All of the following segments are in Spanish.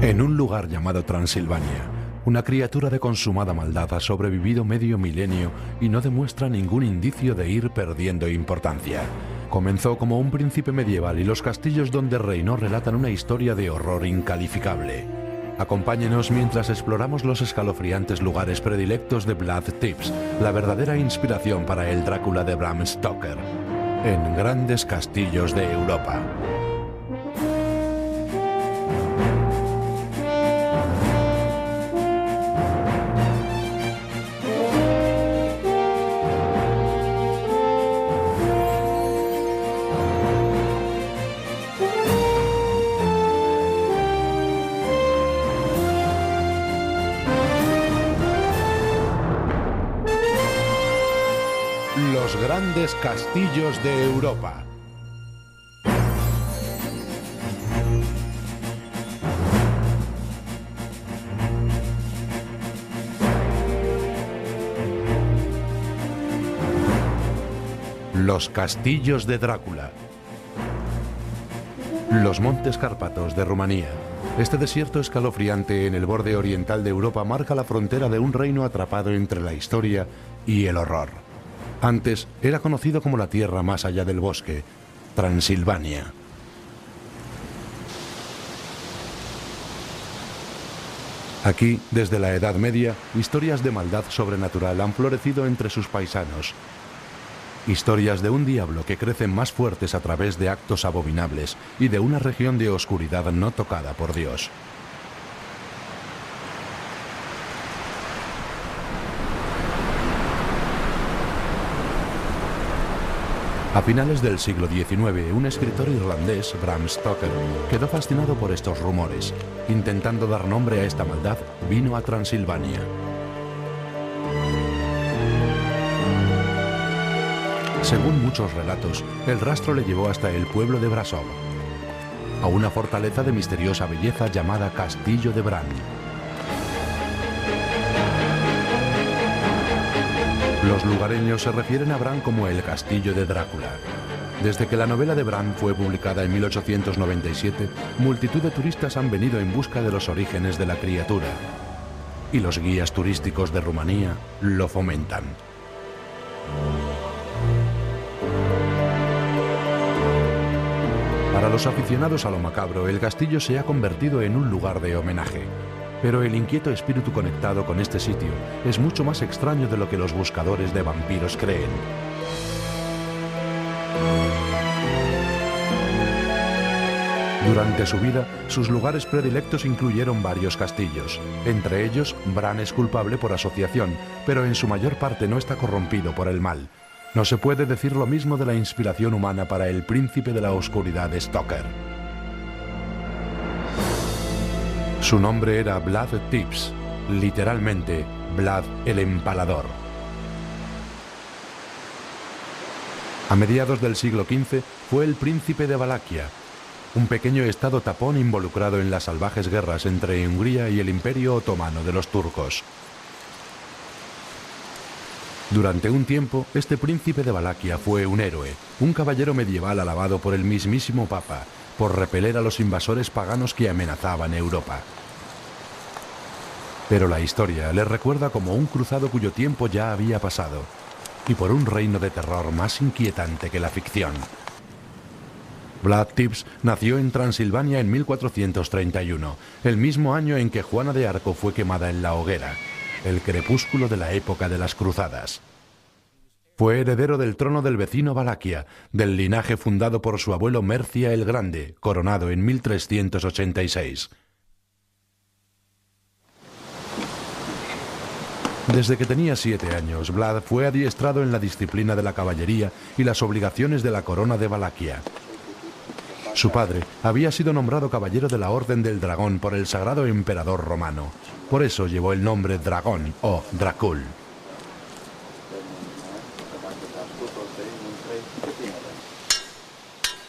En un lugar llamado Transilvania, una criatura de consumada maldad ha sobrevivido medio milenio y no demuestra ningún indicio de ir perdiendo importancia. Comenzó como un príncipe medieval y los castillos donde reinó relatan una historia de horror incalificable. Acompáñenos mientras exploramos los escalofriantes lugares predilectos de Vlad Tepes, la verdadera inspiración para el Drácula de Bram Stoker, en Grandes Castillos de Europa. Los Grandes Castillos de Europa. Los Castillos de Drácula. Los Montes Cárpatos de Rumanía. Este desierto escalofriante en el borde oriental de Europa marca la frontera de un reino atrapado entre la historia y el horror. Antes era conocido como la tierra más allá del bosque, Transilvania. Aquí, desde la Edad Media, historias de maldad sobrenatural han florecido entre sus paisanos. Historias de un diablo que crecen más fuertes a través de actos abominables y de una región de oscuridad no tocada por Dios. A finales del siglo XIX, un escritor irlandés, Bram Stoker, quedó fascinado por estos rumores. Intentando dar nombre a esta maldad, vino a Transilvania. Según muchos relatos, el rastro le llevó hasta el pueblo de Brasov, a una fortaleza de misteriosa belleza llamada Castillo de Bran. Los lugareños se refieren a Bran como el Castillo de Drácula. Desde que la novela de Bran fue publicada en 1897, multitud de turistas han venido en busca de los orígenes de la criatura. Y los guías turísticos de Rumanía lo fomentan. Para los aficionados a lo macabro, el castillo se ha convertido en un lugar de homenaje. Pero el inquieto espíritu conectado con este sitio es mucho más extraño de lo que los buscadores de vampiros creen. Durante su vida, sus lugares predilectos incluyeron varios castillos. Entre ellos, Bran es culpable por asociación, pero en su mayor parte no está corrompido por el mal. No se puede decir lo mismo de la inspiración humana para el príncipe de la oscuridad de Stoker. Su nombre era Vlad Tepes, literalmente Vlad el Empalador. A mediados del siglo XV fue el príncipe de Valaquia, un pequeño estado tapón involucrado en las salvajes guerras entre Hungría y el Imperio Otomano de los turcos. Durante un tiempo, este príncipe de Valaquia fue un héroe, un caballero medieval alabado por el mismísimo Papa, por repeler a los invasores paganos que amenazaban Europa. Pero la historia le recuerda como un cruzado cuyo tiempo ya había pasado, y por un reino de terror más inquietante que la ficción. Vlad Tepes nació en Transilvania en 1431, el mismo año en que Juana de Arco fue quemada en la hoguera, el crepúsculo de la época de las cruzadas. Fue heredero del trono del vecino Valaquia, del linaje fundado por su abuelo Mercia el Grande, coronado en 1386. Desde que tenía 7 años, Vlad fue adiestrado en la disciplina de la caballería y las obligaciones de la corona de Valaquia. Su padre había sido nombrado caballero de la Orden del Dragón por el sagrado emperador romano. Por eso llevó el nombre Dragón o Dracul.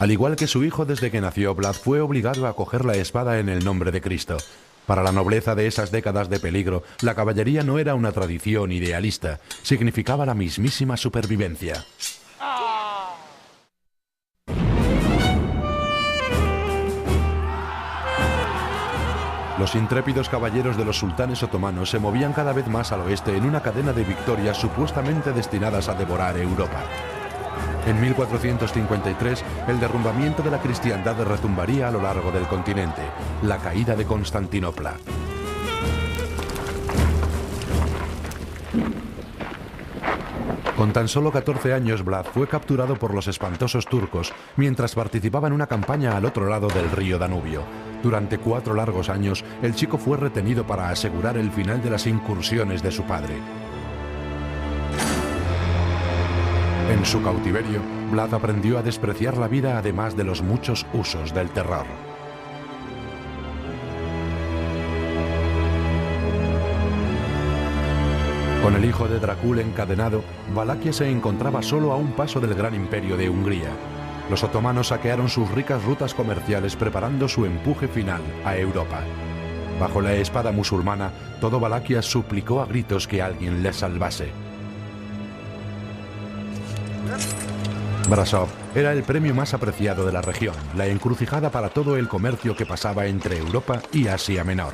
Al igual que su hijo, desde que nació, Vlad fue obligado a coger la espada en el nombre de Cristo. Para la nobleza de esas décadas de peligro, la caballería no era una tradición idealista, significaba la mismísima supervivencia. Los intrépidos caballeros de los sultanes otomanos se movían cada vez más al oeste en una cadena de victorias supuestamente destinadas a devorar Europa. En 1453, el derrumbamiento de la cristiandad retumbaría a lo largo del continente, la caída de Constantinopla. Con tan solo 14 años, Vlad fue capturado por los espantosos turcos mientras participaba en una campaña al otro lado del río Danubio. Durante 4 largos años, el chico fue retenido para asegurar el final de las incursiones de su padre. En su cautiverio, Vlad aprendió a despreciar la vida además de los muchos usos del terror. Con el hijo de Drácula encadenado, Valaquia se encontraba solo a un paso del gran imperio de Hungría. Los otomanos saquearon sus ricas rutas comerciales preparando su empuje final a Europa. Bajo la espada musulmana, todo Valaquia suplicó a gritos que alguien les salvase. Brasov era el premio más apreciado de la región, la encrucijada para todo el comercio que pasaba entre Europa y Asia Menor.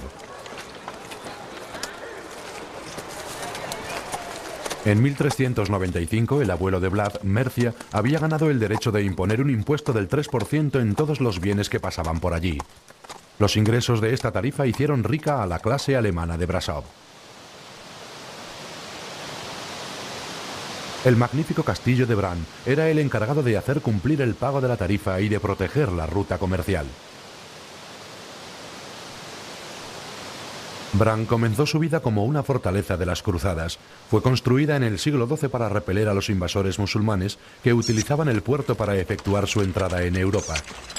En 1395, el abuelo de Vlad, Mercia, había ganado el derecho de imponer un impuesto del 3% en todos los bienes que pasaban por allí. Los ingresos de esta tarifa hicieron rica a la clase alemana de Brasov. El magnífico castillo de Bran era el encargado de hacer cumplir el pago de la tarifa y de proteger la ruta comercial. Bran comenzó su vida como una fortaleza de las cruzadas. Fue construida en el siglo XII para repeler a los invasores musulmanes que utilizaban el puerto para efectuar su entrada en Europa.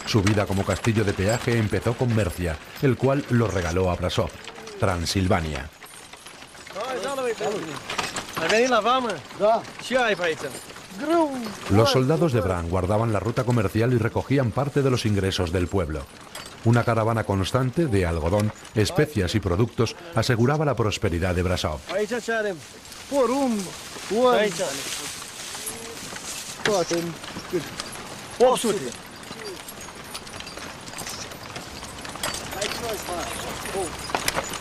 Su vida como castillo de peaje empezó con Mercia, el cual lo regaló a Brasov, Transilvania. Los soldados de Bran guardaban la ruta comercial y recogían parte de los ingresos del pueblo. Una caravana constante de algodón, especias y productos aseguraba la prosperidad de Brasov.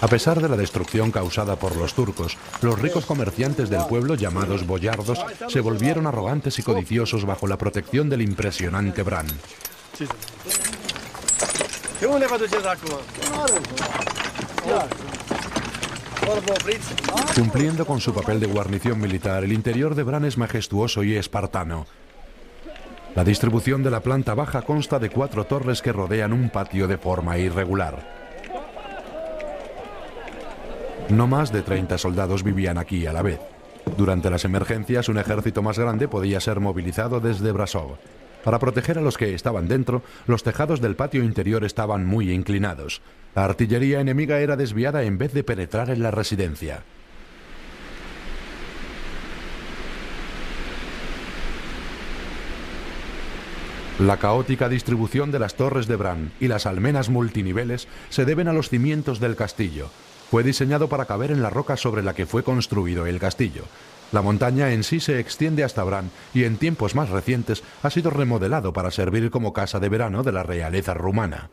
A pesar de la destrucción causada por los turcos, los ricos comerciantes del pueblo, llamados boyardos, se volvieron arrogantes y codiciosos bajo la protección del impresionante Bran. Cumpliendo con su papel de guarnición militar, el interior de Bran es majestuoso y espartano. La distribución de la planta baja consta de 4 torres que rodean un patio de forma irregular. No más de 30 soldados vivían aquí a la vez. Durante las emergencias, un ejército más grande podía ser movilizado desde Brasov. Para proteger a los que estaban dentro, los tejados del patio interior estaban muy inclinados. La artillería enemiga era desviada en vez de penetrar en la residencia. La caótica distribución de las torres de Bran y las almenas multiniveles se deben a los cimientos del castillo. Fue diseñado para caber en la roca sobre la que fue construido el castillo. La montaña en sí se extiende hasta Bran y en tiempos más recientes ha sido remodelado para servir como casa de verano de la realeza rumana.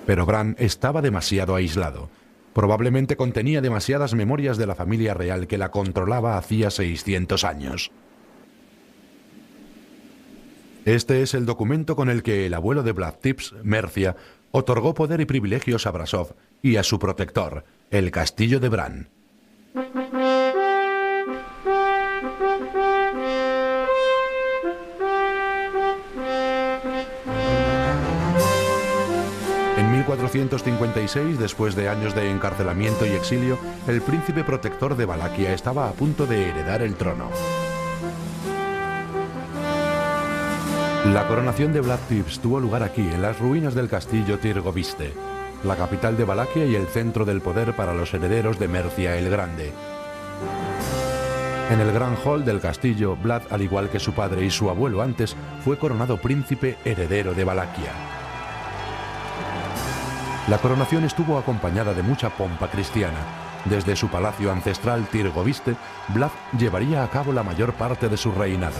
Pero Bran estaba demasiado aislado. Probablemente contenía demasiadas memorias de la familia real que la controlaba hacía 600 años. Este es el documento con el que el abuelo de Vlad Tepes, Mercia, otorgó poder y privilegios a Brasov y a su protector, el castillo de Bran. En 1456, después de años de encarcelamiento y exilio, el príncipe protector de Valaquia estaba a punto de heredar el trono. La coronación de Vlad Tepes tuvo lugar aquí, en las ruinas del castillo Tirgoviste, la capital de Valaquia y el centro del poder para los herederos de Mercia el Grande. En el gran hall del castillo, Vlad, al igual que su padre y su abuelo antes, fue coronado príncipe heredero de Valaquia. La coronación estuvo acompañada de mucha pompa cristiana. Desde su palacio ancestral Tirgoviste, Vlad llevaría a cabo la mayor parte de su reinado.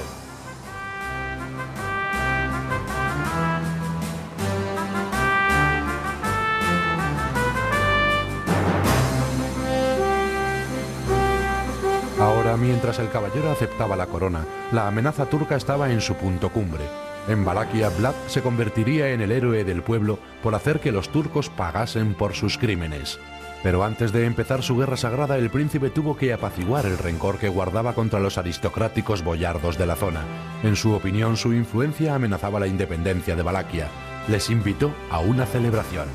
Ahora, mientras el caballero aceptaba la corona, la amenaza turca estaba en su punto cumbre. En Valaquia, Vlad se convertiría en el héroe del pueblo por hacer que los turcos pagasen por sus crímenes. Pero antes de empezar su guerra sagrada, el príncipe tuvo que apaciguar el rencor que guardaba contra los aristocráticos boyardos de la zona. En su opinión, su influencia amenazaba la independencia de Valaquia. Les invitó a una celebración.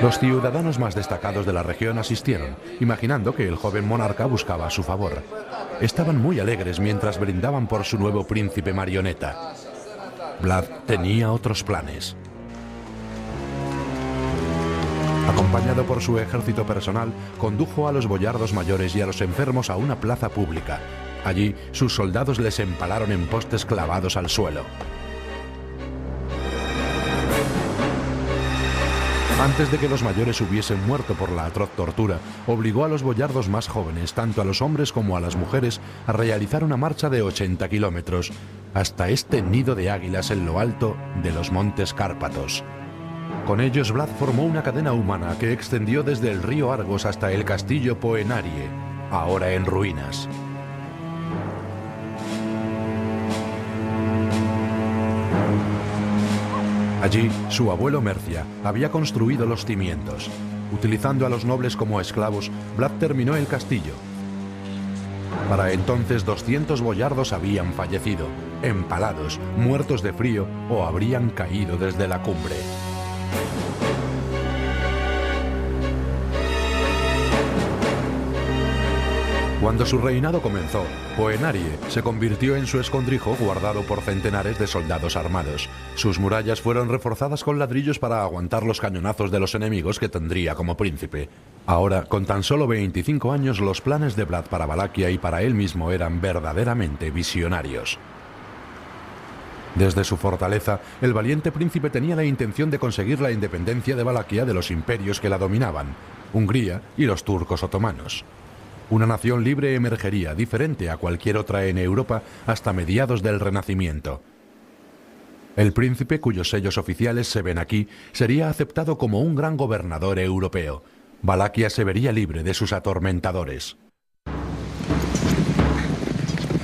Los ciudadanos más destacados de la región asistieron, imaginando que el joven monarca buscaba su favor. Estaban muy alegres mientras brindaban por su nuevo príncipe marioneta. Vlad tenía otros planes. Acompañado por su ejército personal, condujo a los boyardos mayores y a los enfermos a una plaza pública. Allí, sus soldados les empalaron en postes clavados al suelo. Antes de que los mayores hubiesen muerto por la atroz tortura, obligó a los boyardos más jóvenes, tanto a los hombres como a las mujeres, a realizar una marcha de 80 kilómetros, hasta este nido de águilas en lo alto de los montes Cárpatos. Con ellos, Vlad formó una cadena humana que extendió desde el río Argos hasta el castillo Poenarie, ahora en ruinas. Allí, su abuelo Mercia había construido los cimientos. Utilizando a los nobles como esclavos, Vlad terminó el castillo. Para entonces 200 boyardos habían fallecido, empalados, muertos de frío o habrían caído desde la cumbre. Cuando su reinado comenzó, Poenarie se convirtió en su escondrijo guardado por centenares de soldados armados. Sus murallas fueron reforzadas con ladrillos para aguantar los cañonazos de los enemigos que tendría como príncipe. Ahora, con tan solo 25 años, los planes de Vlad para Valaquia y para él mismo eran verdaderamente visionarios. Desde su fortaleza, el valiente príncipe tenía la intención de conseguir la independencia de Valaquia de los imperios que la dominaban, Hungría y los turcos otomanos. Una nación libre emergería, diferente a cualquier otra en Europa, hasta mediados del Renacimiento. El príncipe, cuyos sellos oficiales se ven aquí, sería aceptado como un gran gobernador europeo. Valaquia se vería libre de sus atormentadores.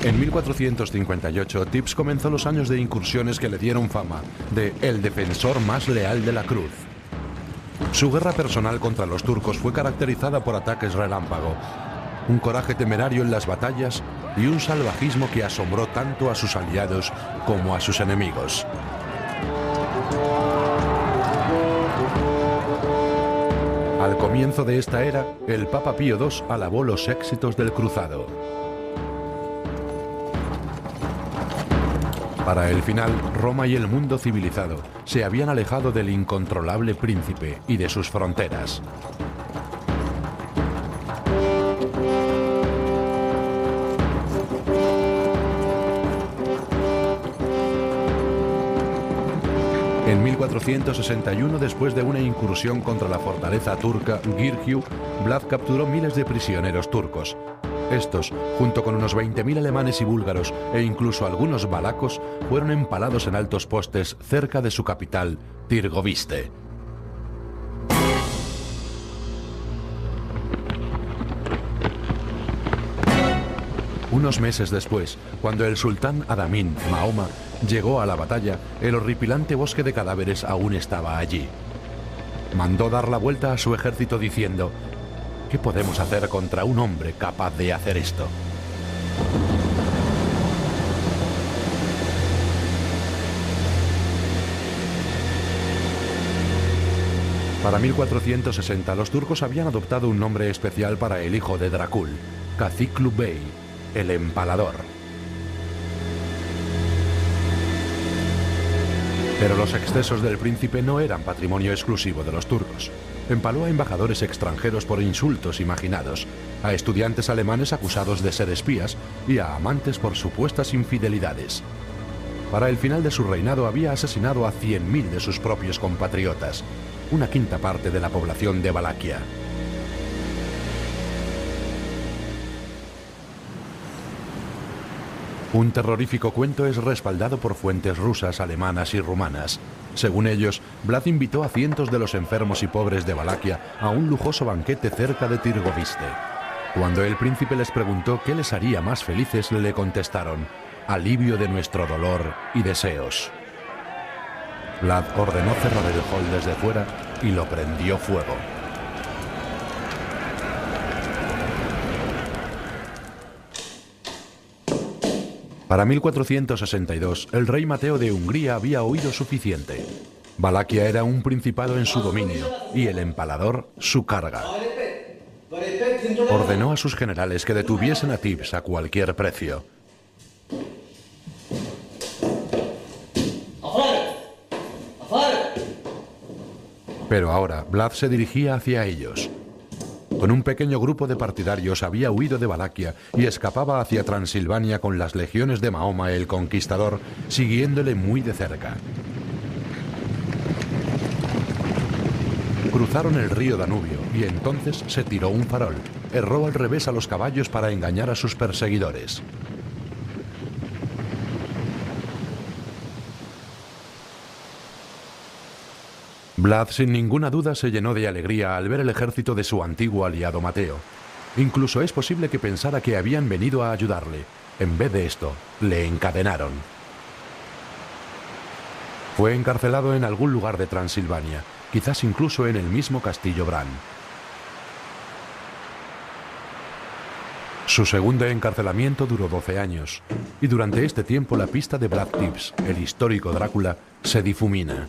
En 1458, Tips comenzó los años de incursiones que le dieron fama de el defensor más leal de la cruz. Su guerra personal contra los turcos fue caracterizada por ataques relámpago, un coraje temerario en las batallas y un salvajismo que asombró tanto a sus aliados como a sus enemigos. Al comienzo de esta era, el Papa Pío II alabó los éxitos del cruzado. Para el final, Roma y el mundo civilizado se habían alejado del incontrolable príncipe y de sus fronteras. En 1461, después de una incursión contra la fortaleza turca Giurgiu, Vlad capturó miles de prisioneros turcos. Estos, junto con unos 20.000 alemanes y búlgaros e incluso algunos valacos, fueron empalados en altos postes cerca de su capital, Tirgoviste. Unos meses después, cuando el sultán Adamín Mahoma llegó a la batalla, el horripilante bosque de cadáveres aún estaba allí. Mandó dar la vuelta a su ejército diciendo: ¿qué podemos hacer contra un hombre capaz de hacer esto? Para 1460, los turcos habían adoptado un nombre especial para el hijo de Drakul, Kaziklu Bey, el empalador. Pero los excesos del príncipe no eran patrimonio exclusivo de los turcos. Empaló a embajadores extranjeros por insultos imaginados, a estudiantes alemanes acusados de ser espías y a amantes por supuestas infidelidades. Para el final de su reinado había asesinado a 100.000 de sus propios compatriotas. una quinta parte de la población de Valaquia. Un terrorífico cuento es respaldado por fuentes rusas, alemanas y rumanas. Según ellos, Vlad invitó a cientos de los enfermos y pobres de Valaquia a un lujoso banquete cerca de Tirgoviste. Cuando el príncipe les preguntó qué les haría más felices, le contestaron: alivio de nuestro dolor y deseos. Vlad ordenó cerrar el hall desde fuera y lo prendió fuego. Para 1462, el rey Mateo de Hungría había oído suficiente. Valaquia era un principado en su dominio y el empalador su carga. Ordenó a sus generales que detuviesen a Tibbs a cualquier precio. Pero ahora Vlad se dirigía hacia ellos. Con un pequeño grupo de partidarios había huido de Valaquia y escapaba hacia Transilvania con las legiones de Mahoma el Conquistador, siguiéndole muy de cerca. Cruzaron el río Danubio y entonces se tiró un farol. Erró al revés a los caballos para engañar a sus perseguidores. Vlad sin ninguna duda se llenó de alegría al ver el ejército de su antiguo aliado Mateo. Incluso es posible que pensara que habían venido a ayudarle. En vez de esto, le encadenaron. Fue encarcelado en algún lugar de Transilvania, quizás incluso en el mismo castillo Bran. Su segundo encarcelamiento duró 12 años, y durante este tiempo la pista de Vlad Tepes, el histórico Drácula, se difumina.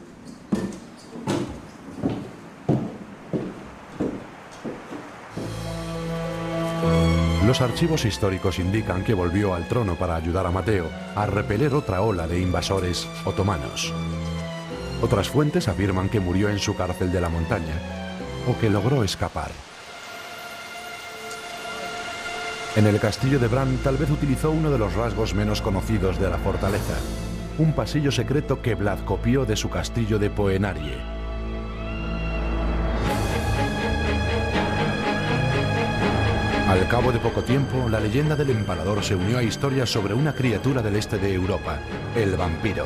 Los archivos históricos indican que volvió al trono para ayudar a Mateo a repeler otra ola de invasores otomanos. Otras fuentes afirman que murió en su cárcel de la montaña o que logró escapar. En el castillo de Bran tal vez utilizó uno de los rasgos menos conocidos de la fortaleza, un pasillo secreto que Vlad copió de su castillo de Poenarie. Al cabo de poco tiempo, la leyenda del empalador se unió a historias sobre una criatura del este de Europa, el vampiro.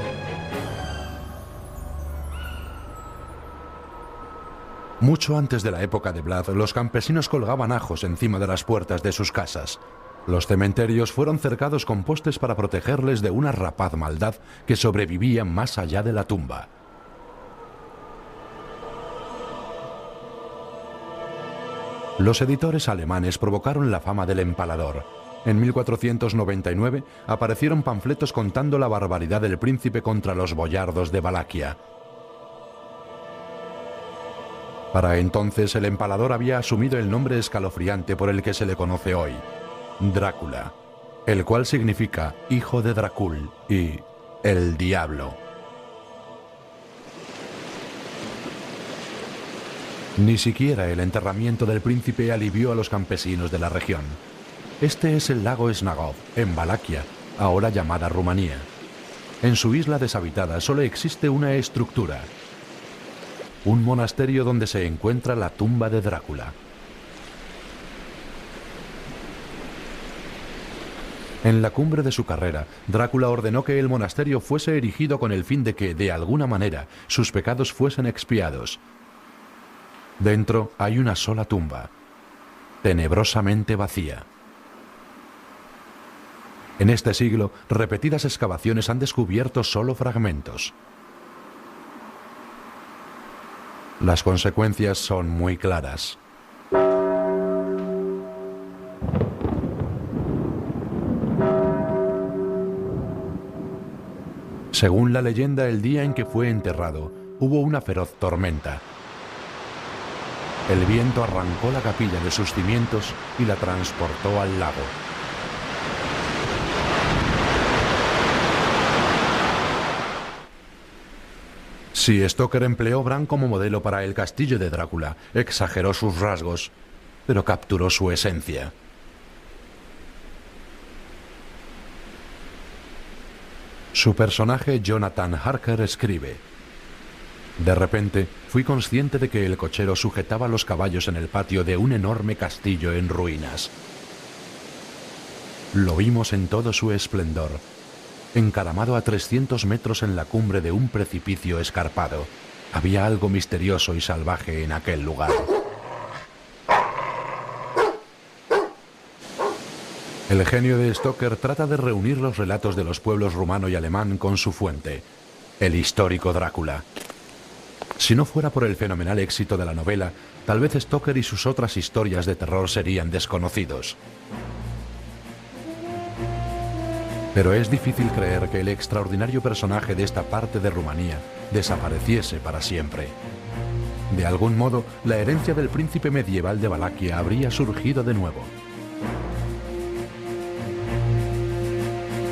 Mucho antes de la época de Vlad, los campesinos colgaban ajos encima de las puertas de sus casas. Los cementerios fueron cercados con postes para protegerles de una rapaz maldad que sobrevivía más allá de la tumba. Los editores alemanes provocaron la fama del empalador. En 1499 aparecieron panfletos contando la barbaridad del príncipe contra los boyardos de Valaquia. Para entonces el empalador había asumido el nombre escalofriante por el que se le conoce hoy, Drácula, el cual significa hijo de Dracul y el diablo. Ni siquiera el enterramiento del príncipe alivió a los campesinos de la región. Este es el lago Snagov, en Valaquia, ahora llamada Rumanía. En su isla deshabitada solo existe una estructura: un monasterio donde se encuentra la tumba de Drácula. En la cumbre de su carrera, Drácula ordenó que el monasterio fuese erigido con el fin de que, de alguna manera, sus pecados fuesen expiados. Dentro hay una sola tumba, tenebrosamente vacía. En este siglo, repetidas excavaciones han descubierto solo fragmentos. Las consecuencias son muy claras. Según la leyenda, el día en que fue enterrado, hubo una feroz tormenta. El viento arrancó la capilla de sus cimientos y la transportó al lago. Si Stoker empleó Bran como modelo para el castillo de Drácula, exageró sus rasgos, pero capturó su esencia. Su personaje Jonathan Harker escribe: De repente, fui consciente de que el cochero sujetaba los caballos en el patio de un enorme castillo en ruinas. Lo vimos en todo su esplendor, encaramado a 300 metros en la cumbre de un precipicio escarpado. Había algo misterioso y salvaje en aquel lugar. El genio de Stoker trata de reunir los relatos de los pueblos rumano y alemán con su fuente, el histórico Drácula. Si no fuera por el fenomenal éxito de la novela, tal vez Stoker y sus otras historias de terror serían desconocidos. Pero es difícil creer que el extraordinario personaje de esta parte de Rumanía desapareciese para siempre. De algún modo, la herencia del príncipe medieval de Valaquia habría surgido de nuevo.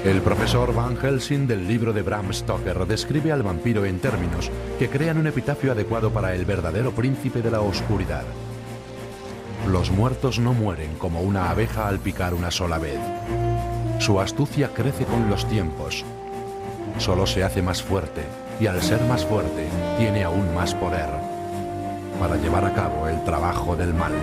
El profesor Van Helsing del libro de Bram Stoker describe al vampiro en términos que crean un epitafio adecuado para el verdadero príncipe de la oscuridad. Los muertos no mueren como una abeja al picar una sola vez. Su astucia crece con los tiempos. Solo se hace más fuerte, y al ser más fuerte, tiene aún más poder para llevar a cabo el trabajo del mal.